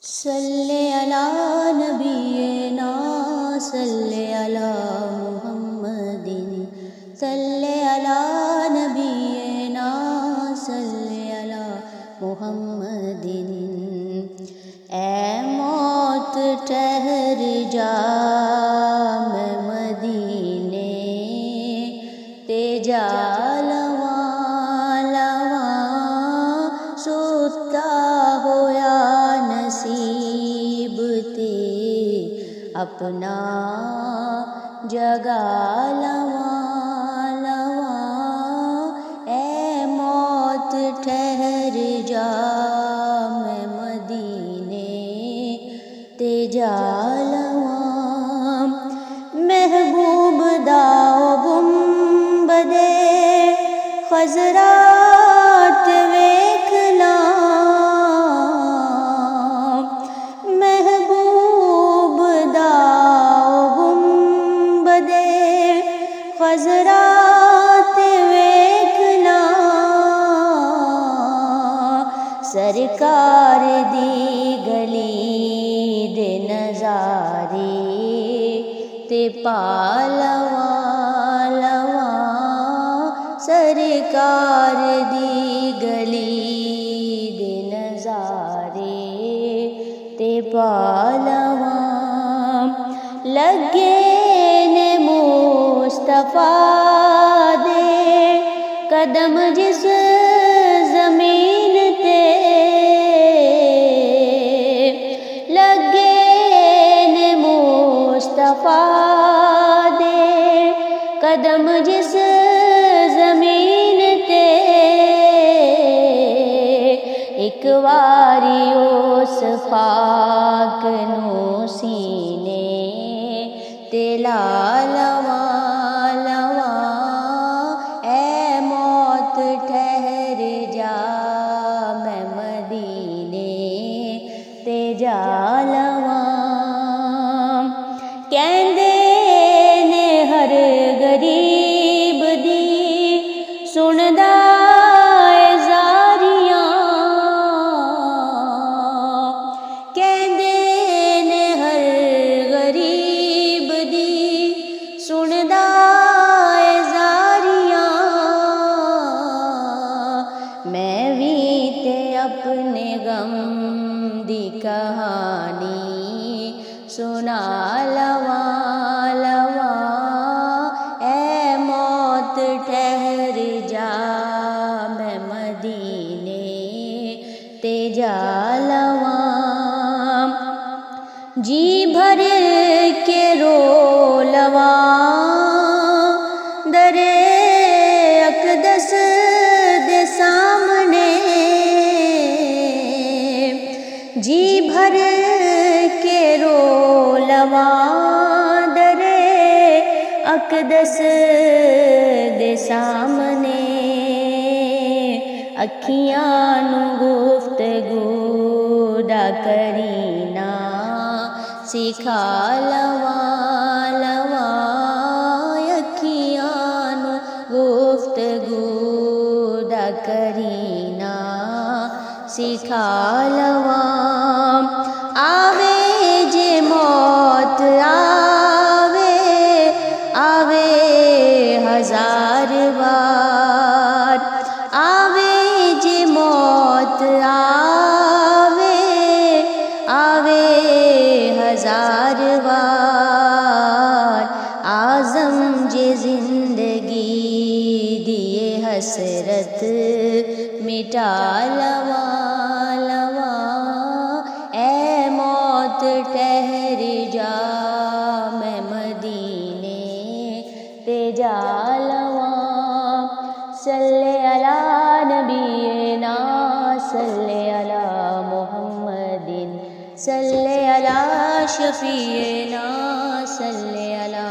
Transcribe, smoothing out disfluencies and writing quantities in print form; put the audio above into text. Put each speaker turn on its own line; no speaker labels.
صلی علی نبینا صلی علی محمد صلی علی نبینا صلی علی محمد۔ اے موت ٹھہر جا میں مدینے تے جا لواں لواں ستا ہویا نصیب تے اپنا جگا لواں لواں۔ اے موت ٹھہر جا میں مدینے تے جا لواں۔ محبوب دا گنبدے خضرات ویکھ لاں، محبوب دا گنبدے خضرات ویکھ لاں۔ سرکار دی گلی دے نظارے تے پا لواں لواں، سرکار دی گلی دے نظارے تے پا لواں۔ لگے نے مصطفیٰ دے قدم جس زمین تے، لگے نے مصطفیٰ دے قدم جس زمین تے، ایک واری اس خاک نو سینے تے لا لواں لواں۔ اے موت ٹھہر جا میں مدینے تے جا لواں۔ کہندے نے ہر غریب دی سندا اے زاریاں، کہندے نے ہر غریب دی سندا اے زاریاں۔ میں بھی تے اپنے غم دی کہانی سنا لواں لواں۔ اے موت ٹھہر جا میں مدینے تے جا لواں۔ جی بھر کے رو لواں درے اقدس دے سامنے، جی بھر کے رو لواں درے اقدس دے سامنے۔ اکھیاں نو گفتگو دا کرینا سکھا لواں لواں، اکھیاں نو گفتگو دا کرینا سکھا لواں۔ آوے جے موت آوے آوے ہزار بار، آوے جے موت آوے آوے ہزار بار۔ اعظم جے زندگی دیے حسرت مٹا لواں لواں۔ اے موت ٹھہر جا میں مدینے تے جا لواں۔ صلی علی نبینا صلی علی محمد صلی علی شفیعنا صلی علی